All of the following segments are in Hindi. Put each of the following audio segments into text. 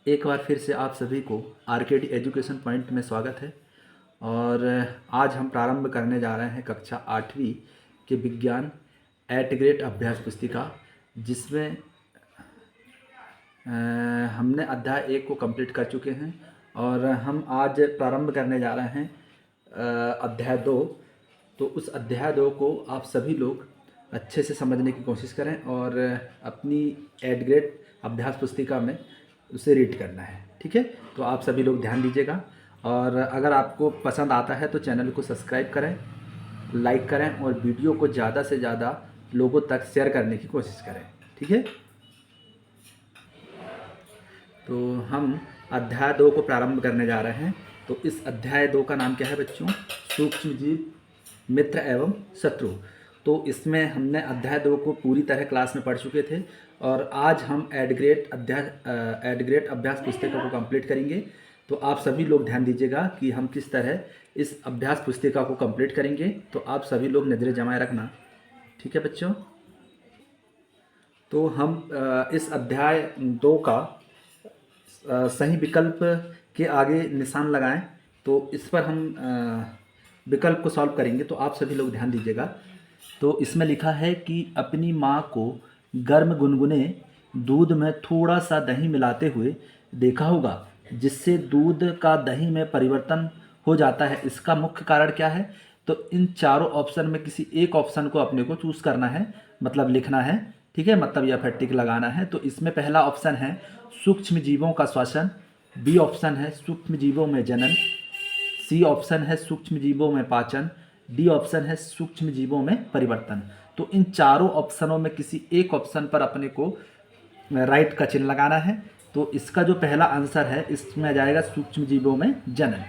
एक बार फिर से आप सभी को आरकेडी एजुकेशन पॉइंट में स्वागत है। और आज हम प्रारंभ करने जा रहे हैं कक्षा 8वीं के विज्ञान एट ग्रेड अभ्यास पुस्तिका, जिसमें हमने अध्याय 1 को कंप्लीट कर चुके हैं और हम आज प्रारंभ करने जा रहे हैं अध्याय 2। तो उस अध्याय 2 को आप सभी लोग अच्छे से समझने की कोशिश करें और अपनी एट ग्रेड अभ्यास पुस्तिका में उसे रीड करना है। ठीक है, तो आप सभी लोग ध्यान दीजिएगा और अगर आपको पसंद आता है तो चैनल को सब्सक्राइब करें, लाइक करें और वीडियो को ज़्यादा से ज़्यादा लोगों तक शेयर करने की कोशिश करें। ठीक है, तो हम अध्याय 2 को प्रारंभ करने जा रहे हैं। तो इस अध्याय 2 का नाम क्या है बच्चों? सूक्ष्म जीव, मित्र एवं शत्रु। तो इसमें हमने अध्याय 2 को पूरी तरह क्लास में पढ़ चुके थे और आज हम एट ग्रेड अभ्यास पुस्तिका को कंप्लीट करेंगे। तो आप सभी लोग ध्यान दीजिएगा कि हम किस तरह इस अभ्यास पुस्तिका को कंप्लीट करेंगे। तो आप सभी लोग नज़रें जमाए रखना। ठीक है बच्चों, तो हम इस अध्याय 2 का सही विकल्प के आगे निशान लगाएं तो इस पर हम विकल्प को सॉल्व करेंगे। तो आप सभी लोग ध्यान दीजिएगा। तो इसमें लिखा है कि अपनी माँ को गर्म गुनगुने दूध में थोड़ा सा दही मिलाते हुए देखा होगा, जिससे दूध का दही में परिवर्तन हो जाता है। इसका मुख्य कारण क्या है? तो इन चारों ऑप्शन में किसी एक ऑप्शन को अपने को चूज़ करना है, मतलब लिखना है। ठीक है, मतलब या फिर टिक लगाना है। तो इसमें पहला ऑप्शन है सूक्ष्म जीवों का श्वसन, बी ऑप्शन है सूक्ष्म जीवों में जनन, सी ऑप्शन है सूक्ष्म जीवों में पाचन, डी ऑप्शन है सूक्ष्म जीवों में परिवर्तन। तो इन चारों ऑप्शनों में किसी एक ऑप्शन पर अपने को राइट का चिन्ह लगाना है। तो इसका जो पहला आंसर है इसमें आ जाएगा सूक्ष्म जीवों में जनन।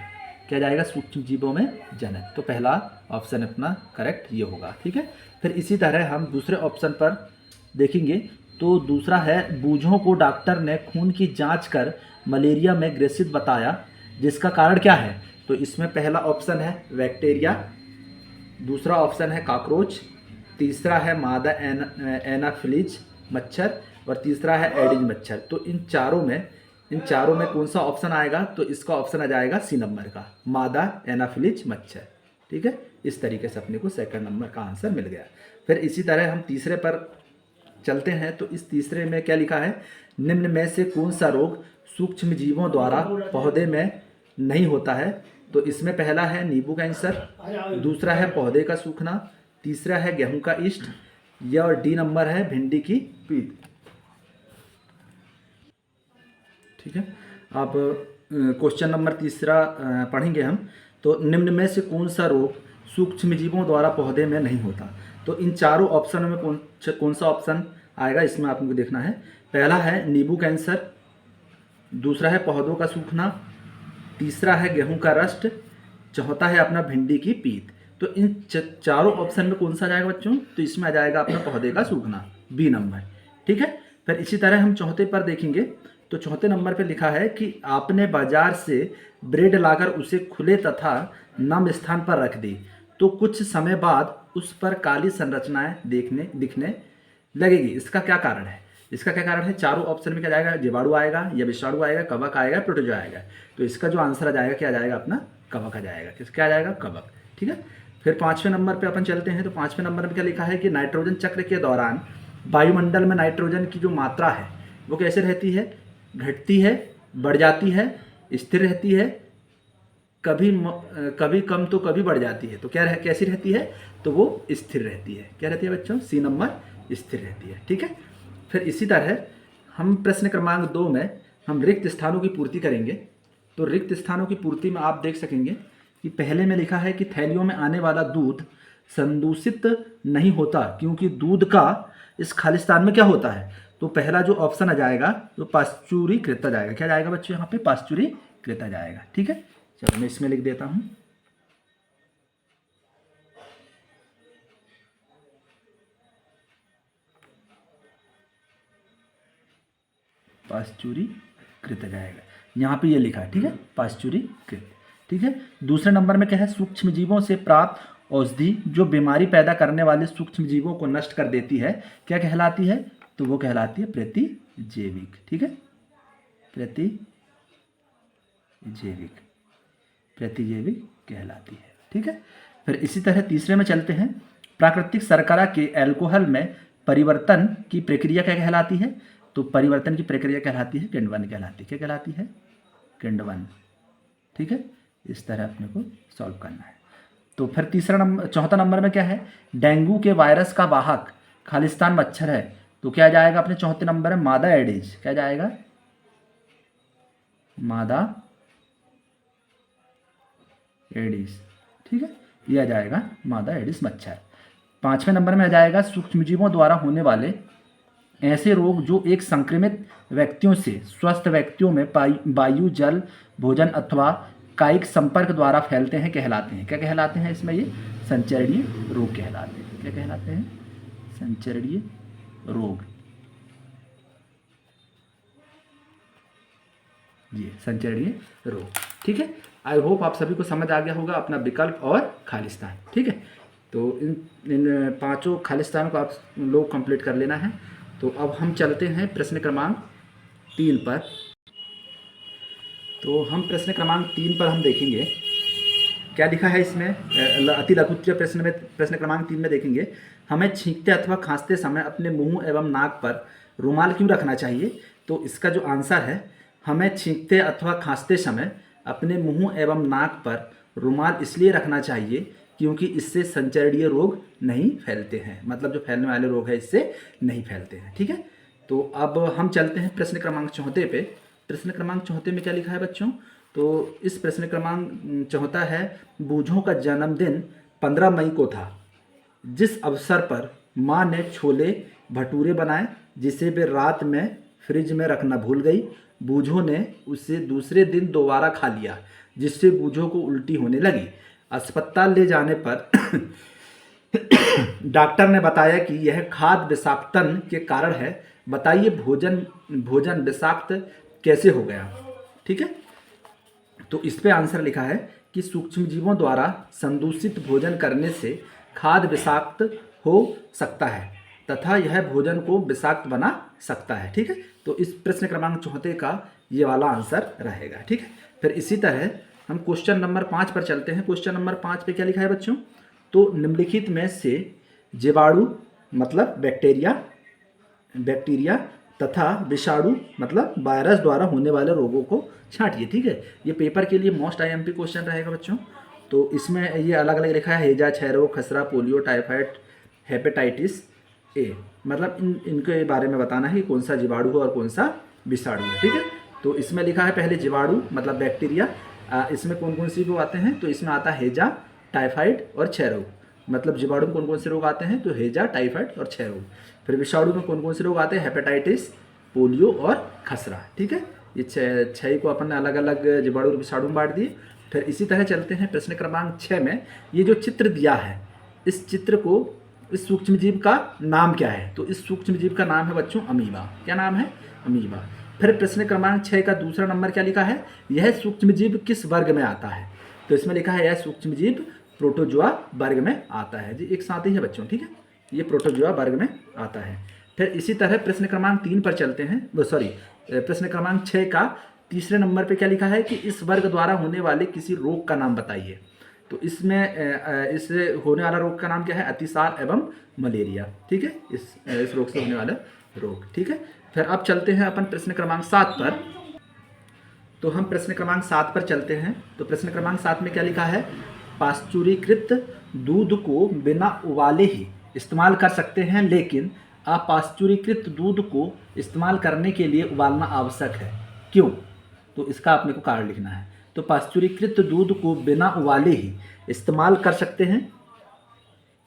क्या जाएगा? सूक्ष्म जीवों में जनन। तो पहला ऑप्शन अपना करेक्ट ये होगा। ठीक है, फिर इसी तरह हम दूसरे ऑप्शन पर देखेंगे। तो दूसरा है बूझों को डॉक्टर ने खून की जांच कर मलेरिया में ग्रसित बताया, जिसका कारण क्या है? तो इसमें पहला ऑप्शन है बैक्टीरिया, दूसरा ऑप्शन है कॉकरोच, तीसरा है मादा एनाफिलीज मच्छर और तीसरा है एडिज मच्छर। तो इन चारों में कौन सा ऑप्शन आएगा? तो इसका ऑप्शन आ जाएगा सी नंबर का, मादा एनाफिलीज मच्छर। ठीक है, इस तरीके से अपने को सेकंड नंबर का आंसर मिल गया। फिर इसी तरह हम तीसरे पर चलते हैं। तो इस तीसरे में क्या लिखा है? निम्न में से कौन सा रोग सूक्ष्म जीवों द्वारा पौधे में नहीं होता है? तो इसमें पहला है नींबू कैंसर, दूसरा है पौधे का सूखना, तीसरा है गेहूं का ईस्ट, या और डी नंबर है भिंडी की पीत। ठीक है, अब क्वेश्चन नंबर तीसरा पढ़ेंगे हम। तो निम्न में से कौन सा रोग सूक्ष्म जीवों द्वारा पौधे में नहीं होता? तो इन चारों ऑप्शन में कौन सा ऑप्शन आएगा इसमें आपको देखना है। पहला है नींबू कैंसर, दूसरा है पौधों का सूखना, तीसरा है गेहूं का रस्ट, चौथा है अपना भिंडी की पीत। तो इन चारों ऑप्शन में कौन सा जाएगा बच्चों? तो इसमें आ जाएगा अपना पौधे का सूखना, बी नंबर। ठीक है, फिर इसी तरह हम चौथे पर देखेंगे। तो चौथे नंबर पर लिखा है कि आपने बाजार से ब्रेड लाकर उसे खुले तथा नम स्थान पर रख दी, तो कुछ समय बाद उस पर काली संरचनाएं दिखने लगेगी। इसका क्या कारण है? इसका क्या कारण है? चारों ऑप्शन में क्या जाएगा? जीवाणु आएगा या विषाणु आएगा, कवक आएगा, प्रोटोजोआ आएगा। तो इसका जो आंसर आ जाएगा क्या आ जाएगा? अपना कवक आ जाएगा। क्या आ जाएगा? कवक। ठीक है, फिर पांचवें नंबर पे अपन चलते हैं। तो पांचवें नंबर में क्या लिखा है कि नाइट्रोजन चक्र के दौरान वायुमंडल में नाइट्रोजन की जो मात्रा है वो कैसे रहती है? घटती है, बढ़ जाती है, स्थिर रहती है, कभी कम तो कभी बढ़ जाती है। तो कैसी रहती है? तो वो स्थिर रहती है। क्या रहती है बच्चों? सी नंबर, स्थिर रहती है। ठीक है, फिर इसी तरह हम प्रश्न क्रमांक 2 में हम रिक्त स्थानों की पूर्ति करेंगे। तो रिक्त स्थानों की पूर्ति में आप देख सकेंगे कि पहले में लिखा है कि थैलियों में आने वाला दूध संदूषित नहीं होता, क्योंकि दूध का इस खालिस्तान में क्या होता है? तो पहला जो ऑप्शन आ जाएगा तो पाश्चुरीकृत आ जाएगा। क्या जाएगा बच्चों? यहाँ पे पाश्चुरीकृत आ जाएगा। ठीक है, चलो मैं इसमें लिख देता हूँ। पाश्चुरीकृत आ जाएगा, यहाँ पे ये लिखा है। ठीक है, पाश्चुरीकृत। ठीक है, दूसरे नंबर में क्या है? सूक्ष्म जीवों से प्राप्त औषधि जो बीमारी पैदा करने वाले सूक्ष्म जीवों को नष्ट कर देती है, क्या कहलाती है? तो वो कहलाती है प्रतिजैविक। ठीक है, प्रतिजैविक कहलाती है। ठीक है, फिर इसी तरह तीसरे में चलते हैं। प्राकृतिक शर्करा के अल्कोहल में परिवर्तन की प्रक्रिया क्या कहलाती है? तो परिवर्तन की प्रक्रिया कहलाती है किण्वन कहलाती है। क्या कहलाती है? किण्वन। ठीक है, इस तरह अपने को सॉल्व करना है। तो फिर चौथा नंबर में क्या है? डेंगू के वायरस का वाहक खालिस्तान मच्छर है, तो क्या जाएगा अपने चौथे नंबर में? मादा एडिस। क्या जाएगा? मादा एडिस। ठीक है, यह आ जाएगा मादा एडिस मच्छर। पांचवें नंबर में आ जाएगा सूक्ष्मजीवों द्वारा होने वाले ऐसे रोग जो एक संक्रमित व्यक्तियों से स्वस्थ व्यक्तियों में वायु, जल, भोजन अथवा कायिक संपर्क द्वारा फैलते हैं कहलाते हैं। क्या कहलाते हैं इसमें? ये संचरणीय रोग कहलाते हैं। क्या कहलाते हैं? संचरणीय रोग। ये संचरणीय रोग। ठीक है, आई होप आप सभी को समझ आ गया होगा अपना विकल्प और खालिस्तान। ठीक है, तो इन पांचों खालिस्तान को आप लोग कंप्लीट कर लेना है। तो अब हम चलते हैं प्रश्न क्रमांक 3 पर। तो हम प्रश्न क्रमांक 3 पर हम देखेंगे क्या लिखा है इसमें। अति लघुत्तरीय प्रश्न क्रमांक 3 में देखेंगे, हमें छींकते अथवा खांसते समय अपने मुंह एवं नाक पर रुमाल क्यों रखना चाहिए? तो इसका जो आंसर है, हमें छींकते अथवा खांसते समय अपने मुंह एवं नाक पर रुमाल इसलिए रखना चाहिए क्योंकि इससे संचरणीय रोग नहीं फैलते हैं। मतलब जो फैलने वाले रोग है इससे नहीं फैलते हैं। ठीक है, तो अब हम चलते हैं प्रश्न क्रमांक 4 पे। प्रश्न क्रमांक 4 में क्या लिखा है बच्चों? तो इस प्रश्न क्रमांक 4 है, बूझों का जन्मदिन 15 मई को था। जिस अवसर पर माँ ने छोले भटूरे बनाए जिसे वे रात में फ्रिज में रखना भूल गई, बूझों ने उसे दूसरे दिन दोबारा खा लिया जिससे बूझों को उल्टी होने लगी। अस्पताल ले जाने पर डॉक्टर ने बताया कि यह खाद्य विषाक्तन के कारण है। बताइए भोजन विषाक्त कैसे हो गया? ठीक है, तो इस पे आंसर लिखा है कि सूक्ष्मजीवों द्वारा संदूषित भोजन करने से खाद्य विषाक्त हो सकता है तथा यह भोजन को विषाक्त बना सकता है। ठीक है, तो इस प्रश्न क्रमांक 4 का ये वाला आंसर रहेगा। ठीक है, फिर इसी तरह हम क्वेश्चन नंबर 5 पर चलते हैं। क्वेश्चन नंबर 5 पे क्या लिखा है बच्चों? तो निम्नलिखित में से जीवाणु मतलब बैक्टीरिया तथा विषाणु मतलब वायरस द्वारा होने वाले रोगों को छांटिए। ठीक है, ये पेपर के लिए मोस्ट आईएमपी क्वेश्चन रहेगा बच्चों। तो इसमें ये अलग अलग लिखा है, हैजा, क्षय रोग, खसरा, पोलियो, टाइफाइड, हेपेटाइटिस ए। मतलब इनके बारे में बताना है कि कौन सा जीवाणु है और कौन सा विषाणु है। ठीक है, तो इसमें लिखा है पहले जीवाणु मतलब बैक्टीरिया। इसमें कौन कौन सी रोग आते हैं? तो इसमें आता है हैजा, टाइफाइड और क्षय रोग। मतलब जीवाणु में कौन कौन से रोग आते हैं? तो हैजा, टाइफाइड और क्षय रोग। फिर विषाणु में कौन कौन से रोग आते हैं? हेपेटाइटिस, पोलियो और खसरा। ठीक है, ये 6 को अपन ने अलग अलग जीवाणु और विषाणु में बांट दिए। फिर इसी तरह चलते हैं प्रश्न क्रमांक 6 में। ये जो चित्र दिया है, इस चित्र को, इस सूक्ष्मजीव का नाम क्या है? तो इस सूक्ष्मजीव का नाम है बच्चों अमीबा। क्या नाम है? अमीबा। फिर प्रश्न क्रमांक 6 का दूसरा नंबर क्या लिखा है? यह सूक्ष्मजीव किस वर्ग में आता है? तो इसमें लिखा है यह सूक्ष्मजीव प्रोटोजोआ वर्ग में आता है। जी एक साथ ही है बच्चों। ठीक है, ये प्रोटोजोआ वर्ग में आता है। फिर इसी तरह प्रश्न क्रमांक 3 पर चलते हैं। प्रश्न क्रमांक 6 का तीसरे नंबर पे क्या लिखा है कि इस वर्ग द्वारा होने वाले किसी रोग का नाम बताइए। तो इसमें इससे होने वाला रोग का नाम क्या है? अतिसार एवं मलेरिया। ठीक है, इस रोग से होने वाला रोग। ठीक है, फिर अब चलते हैं अपन प्रश्न क्रमांक 7 पर। तो हम प्रश्न क्रमांक 7 पर चलते हैं। तो प्रश्न क्रमांक 7 में क्या लिखा है? पाश्चुरीकृत दूध को बिना उबाले ही इस्तेमाल कर सकते हैं, लेकिन अपाश्चुरीकृत दूध को इस्तेमाल करने के लिए उबालना आवश्यक है। क्यों? तो इसका अपने को कारण लिखना है। तो पाश्चुरीकृत दूध को बिना उबाले ही इस्तेमाल कर सकते हैं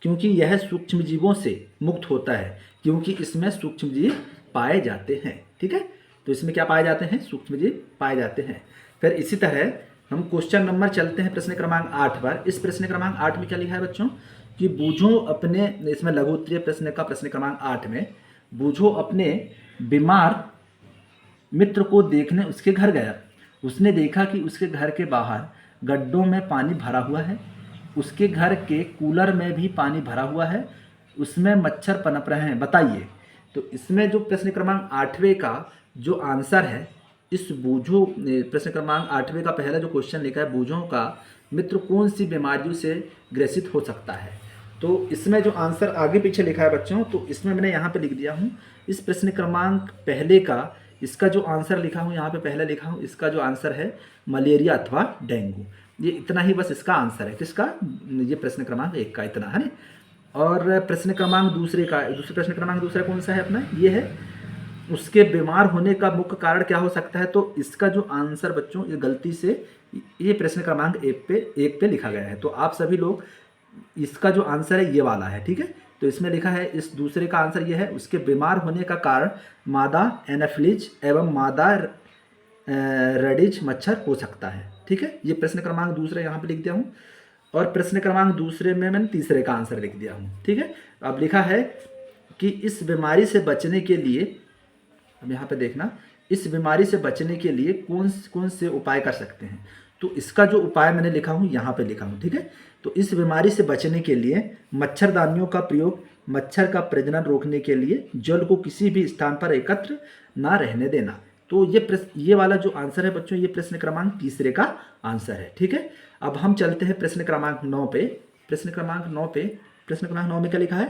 क्योंकि यह सूक्ष्मजीवों से मुक्त होता है, क्योंकि इसमें सूक्ष्मजीव पाए जाते हैं। ठीक है, तो इसमें क्या पाए जाते हैं? सूक्ष्मजीव पाए जाते हैं। फिर इसी तरह हम क्वेश्चन नंबर चलते हैं प्रश्न क्रमांक 8 पर। इस प्रश्न क्रमांक 8 में क्या लिखा है बच्चों कि बूझो अपने, इसमें लघु उत्तरीय प्रश्न का प्रश्न क्रमांक 8 में, बूझो अपने बीमार मित्र को देखने उसके घर गया। उसने देखा कि उसके घर के बाहर गड्ढों में पानी भरा हुआ है, उसके घर के कूलर में भी पानी भरा हुआ है, उसमें मच्छर पनप रहे हैं, बताइए। तो इसमें जो प्रश्न क्रमांक 8वें का जो आंसर है इस बूझों प्रश्न क्रमांक 8वें का पहला जो क्वेश्चन लिखा है, बूझों का मित्र कौन सी बीमारियों से ग्रसित हो सकता है। तो इसमें जो आंसर आगे पीछे लिखा है बच्चों, तो इसमें मैंने यहाँ पे लिख दिया हूँ इस प्रश्न क्रमांक पहले का, इसका जो आंसर लिखा हूँ यहाँ पे पहले लिखा हूँ, इसका जो आंसर है मलेरिया अथवा डेंगू। ये इतना ही बस इसका आंसर है, किसका, ये प्रश्न क्रमांक 1 का इतना है ना। और प्रश्न क्रमांक दूसरे का, दूसरे प्रश्न क्रमांक दूसरा कौन सा है अपना, ये है उसके बीमार होने का मुख्य कारण क्या हो सकता है। तो इसका जो आंसर बच्चों, ये गलती से ये प्रश्न क्रमांक 1 पे लिखा गया है, तो आप सभी लोग इसका जो आंसर है ये वाला है, ठीक है। तो इसमें लिखा है, इस दूसरे का आंसर ये है, उसके बीमार होने का कारण मादा एनाफिलीज एवं मादा रेडिज मच्छर हो सकता है, ठीक है। ये प्रश्न क्रमांक दूसरे यहाँ पे लिख दिया हूँ, और प्रश्न क्रमांक दूसरे में मैंने तीसरे का आंसर लिख दिया हूँ, ठीक है। अब लिखा है कि इस बीमारी से बचने के लिए, अब यहाँ पे देखना, इस बीमारी से बचने के लिए कौन कौन से उपाय कर सकते हैं। तो इसका जो उपाय मैंने लिखा हूँ यहाँ पे लिखा हूँ, ठीक है। तो इस बीमारी से बचने के लिए मच्छरदानियों का प्रयोग, मच्छर का प्रजनन रोकने के लिए जल को किसी भी स्थान पर एकत्र ना रहने देना। तो ये वाला जो आंसर है बच्चों, ये प्रश्न क्रमांक तीसरे का आंसर है, ठीक है। अब हम चलते हैं प्रश्न क्रमांक 9 पे। प्रश्न क्रमांक 9 पे, प्रश्न क्रमांक 9 में क्या लिखा है,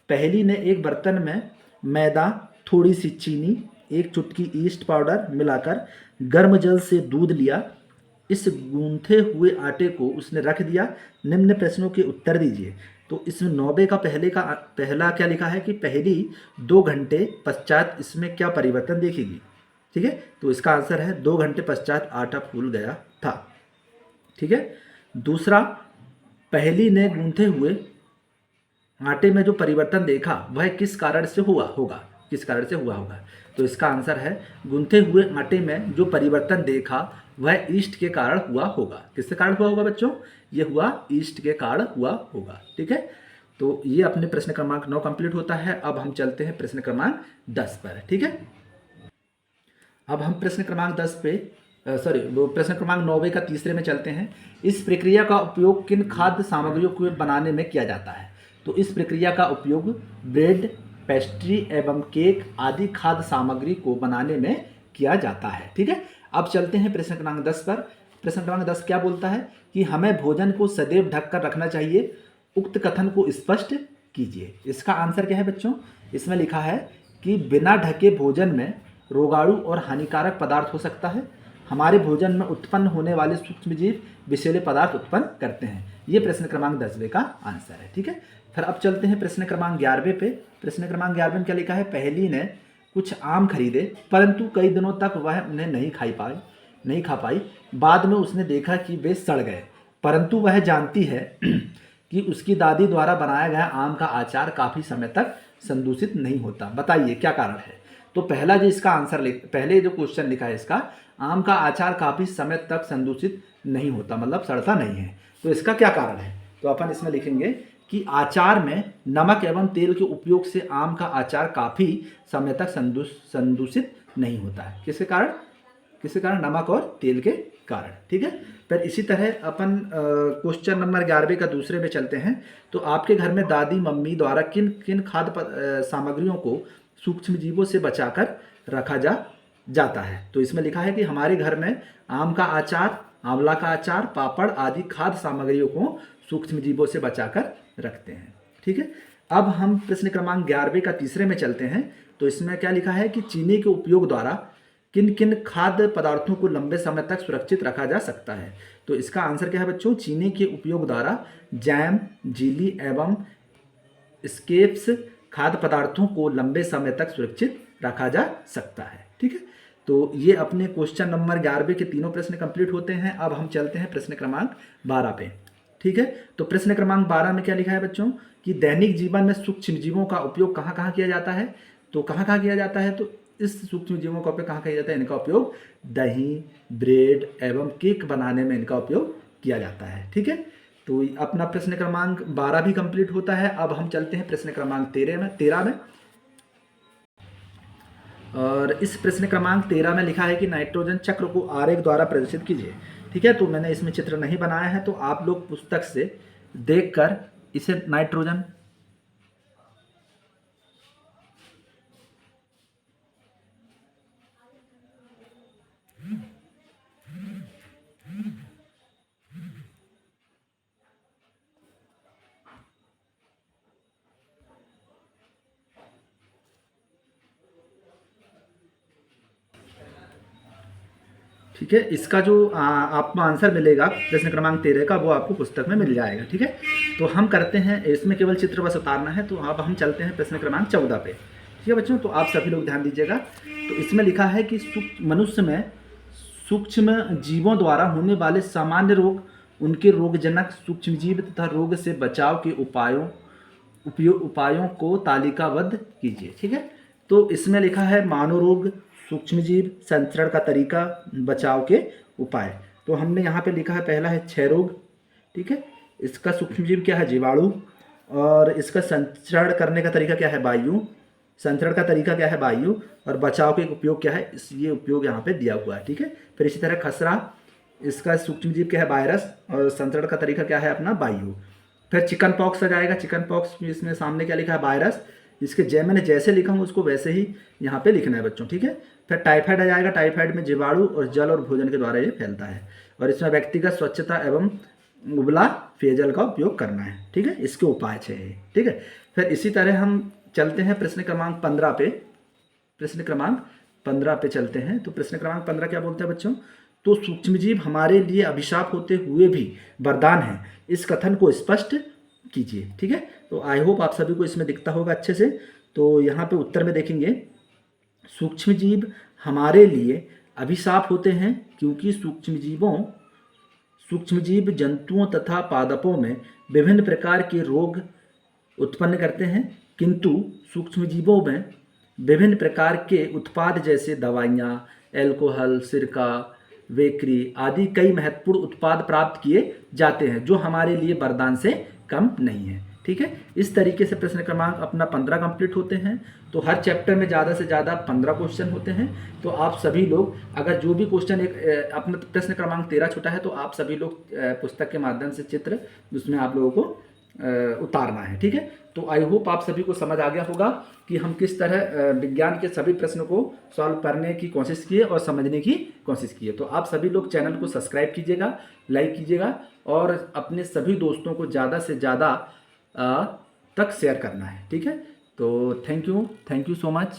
पहली ने एक बर्तन में मैदा, थोड़ी सी चीनी, एक चुटकी ईस्ट पाउडर मिलाकर गर्म जल से दूध लिया, इस गूंथे हुए आटे को उसने रख दिया, निम्न प्रश्नों के उत्तर दीजिए। तो इसमें 9 का पहला क्या लिखा है कि पहली 2 घंटे पश्चात इसमें क्या परिवर्तन देखेगी, ठीक है। तो इसका आंसर है 2 घंटे पश्चात आटा फूल गया था, ठीक है। दूसरा, पहली ने गूंथे हुए आटे में जो परिवर्तन देखा वह किस कारण से हुआ होगा, किस कारण से हुआ होगा। तो इसका आंसर है गूंथे हुए आटे में जो परिवर्तन देखा वह ईस्ट के कारण हुआ होगा। किसके कारण हुआ होगा बच्चों, ये हुआ ईस्ट के कारण हुआ होगा, ठीक है। तो ये अपने प्रश्न क्रमांक 9 कंप्लीट होता है। अब हम चलते हैं प्रश्न क्रमांक 10 पर, ठीक है। अब हम प्रश्न क्रमांक 10 पे वो प्रश्न क्रमांक 9 का तीसरे में चलते हैं। इस प्रक्रिया का उपयोग किन खाद्य सामग्रियों को बनाने में किया जाता है। तो इस प्रक्रिया का उपयोग ब्रेड, पेस्ट्री एवं केक आदि खाद्य सामग्री को बनाने में किया जाता है, ठीक है। अब चलते हैं प्रश्न क्रमांक 10 पर। प्रश्न क्रमांक 10 क्या बोलता है कि हमें भोजन को सदैव ढककर रखना चाहिए, उक्त कथन को स्पष्ट कीजिए। इसका आंसर क्या है बच्चों, इसमें लिखा है कि बिना ढके भोजन में रोगाणु और हानिकारक पदार्थ हो सकता है, हमारे भोजन में उत्पन्न होने वाले सूक्ष्मजीव विषैले पदार्थ उत्पन्न करते हैं। ये प्रश्न क्रमांक 10वें का आंसर है, ठीक है। फिर अब चलते हैं प्रश्न क्रमांक 11वें पे। प्रश्न क्रमांक 11वें में क्या लिखा है, पहली ने कुछ आम खरीदे परंतु कई दिनों तक वह उन्हें नहीं खा पाई। बाद में उसने देखा कि वे सड़ गए, परंतु वह जानती है कि उसकी दादी द्वारा बनाया गया आम का अचार काफ़ी समय तक संदूषित नहीं होता। बताइए क्या कारण है। तो पहला जो इसका आंसर पहले जो क्वेश्चन लिखा है इसका, आम का अचार काफ़ी समय तक संदूषित नहीं होता, मतलब सड़ता नहीं है। तो इसका क्या कारण है, तो अपन इसमें लिखेंगे कि अचार में नमक एवं तेल के उपयोग से आम का अचार काफ़ी समय तक संदूषित नहीं होता है। किसके कारण, नमक और तेल के कारण, ठीक है। फिर इसी तरह अपन क्वेश्चन नंबर 11 का दूसरे में चलते हैं। तो आपके घर में दादी मम्मी द्वारा किन किन खाद्य सामग्रियों को सूक्ष्म जीवों से बचाकर रखा जाता है। तो इसमें लिखा है कि हमारे घर में आम का अचार, आंवला का अचार, पापड़ आदि खाद्य सामग्रियों को सूक्ष्म जीवों से बचाकर रखते हैं, ठीक है। अब हम प्रश्न क्रमांक 11 का तीसरे में चलते हैं। तो इसमें क्या लिखा है कि चीनी के उपयोग द्वारा किन किन खाद्य पदार्थों को लंबे समय तक सुरक्षित रखा जा सकता है। तो इसका आंसर क्या है बच्चों, चीनी के उपयोग द्वारा जैम, जेली एवं स्केप्स खाद्य पदार्थों को लंबे समय तक सुरक्षित रखा जा सकता है, ठीक है। तो ये अपने क्वेश्चन नंबर 11 के तीनों प्रश्न कंप्लीट होते हैं। अब हम चलते हैं प्रश्न क्रमांक 12 पे, ठीक है। तो प्रश्न क्रमांक 12 में क्या लिखा है बच्चों कि दैनिक जीवन में सूक्ष्म जीवों का उपयोग कहाँ कहाँ किया जाता है। तो कहाँ कहाँ किया जाता है, तो इस सूक्ष्म जीवों का उपयोग कहाँ किया जाता है, इनका उपयोग दही, ब्रेड एवं केक बनाने में इनका उपयोग किया जाता है, ठीक है। तो अपना प्रश्न क्रमांक 12 भी कंप्लीट होता है। अब हम चलते हैं प्रश्न क्रमांक 13 में। और इस प्रश्न क्रमांक 13 में लिखा है कि नाइट्रोजन चक्र को आरेख द्वारा प्रदर्शित कीजिए, ठीक है। तो मैंने इसमें चित्र नहीं बनाया है, तो आप लोग पुस्तक से देखकर इसे नाइट्रोजन ठीक है। इसका जो आपको आंसर मिलेगा प्रश्न क्रमांक 13 का, वो आपको पुस्तक में मिल जाएगा। ठीक है, तो हम करते हैं, इसमें केवल चित्र बस उतारना है। तो अब हम चलते हैं प्रश्न क्रमांक 14 पे। ठीक है बच्चों, तो आप सभी लोग ध्यान दीजिएगा। तो इसमें लिखा है कि मनुष्य में सूक्ष्म जीवों द्वारा होने वाले सामान्य रोग, उनके रोगजनक सूक्ष्मजीव तथा रोग से बचाव के उपायों को तालिकाबद्ध कीजिए। ठीक है, तो इसमें लिखा है मानव रोग, सूक्ष्मजीव, संचरण का तरीका, बचाव के उपाय। तो हमने यहाँ पे लिखा है, पहला है क्षय रोग। ठीक है, इसका सूक्ष्मजीव क्या है? जीवाणु। और इसका संचरण करने का तरीका क्या है? वायु। संचरण का तरीका क्या है? वायु। और बचाव के उपयोग क्या है? ये उपयोग यहाँ पे दिया हुआ है। ठीक है, फिर इसी तरह खसरा, इसका सूक्ष्मजीव क्या है? वायरस। और संचरण का तरीका क्या है? अपना वायु। फिर चिकन पॉक्स आ जाएगा। चिकन पॉक्स इसमें सामने क्या लिखा है? वायरस। इसके मैंने जैसे लिखा हूँ उसको वैसे ही यहाँ पे लिखना है बच्चों। ठीक है, फिर टाइफाइड आ जाएगा। टाइफाइड में जीवाणु और जल और भोजन के द्वारा ये फैलता है। और इसमें व्यक्तिगत स्वच्छता एवं उबला पेयजल का उपयोग करना है। ठीक है, इसके उपाय है। ठीक है, फिर इसी तरह हम चलते हैं प्रश्न क्रमांक 15 पे। प्रश्न क्रमांक 15 पे चलते हैं। तो प्रश्न क्रमांक 15 क्या बोलते हैं बच्चों? तो सूक्ष्मजीव हमारे लिए अभिशाप होते हुए भी वरदान है, इस कथन को स्पष्ट कीजिए। ठीक है, तो आई होप आप सभी को इसमें दिखता होगा अच्छे से। तो यहाँ पे उत्तर में देखेंगे, सूक्ष्मजीव हमारे लिए अभिशाप होते हैं क्योंकि सूक्ष्मजीव जंतुओं तथा पादपों में विभिन्न प्रकार के रोग उत्पन्न करते हैं, किंतु सूक्ष्मजीवों में विभिन्न प्रकार के उत्पाद जैसे दवाइयाँ, एल्कोहल, सिरका, बेकरी आदि कई महत्वपूर्ण उत्पाद प्राप्त किए जाते हैं जो हमारे लिए वरदान से कम नहीं है। ठीक है, इस तरीके से प्रश्न क्रमांक अपना 15 कंप्लीट होते हैं। तो हर चैप्टर में ज़्यादा से ज़्यादा 15 क्वेश्चन होते हैं। तो आप सभी लोग अगर जो भी क्वेश्चन एक अपना प्रश्न क्रमांक 13 छूटा है तो आप सभी लोग पुस्तक के माध्यम से चित्र उसमें आप लोगों को उतारना है। ठीक है, तो आई होप आप सभी को समझ आ गया होगा कि हम किस तरह विज्ञान के सभी प्रश्नों को सॉल्व करने की कोशिश किए और समझने की कोशिश किए। तो आप सभी लोग चैनल को सब्सक्राइब कीजिएगा, लाइक कीजिएगा और अपने सभी दोस्तों को ज़्यादा से ज़्यादा तक शेयर करना है। ठीक है, तो थैंक यू सो मच।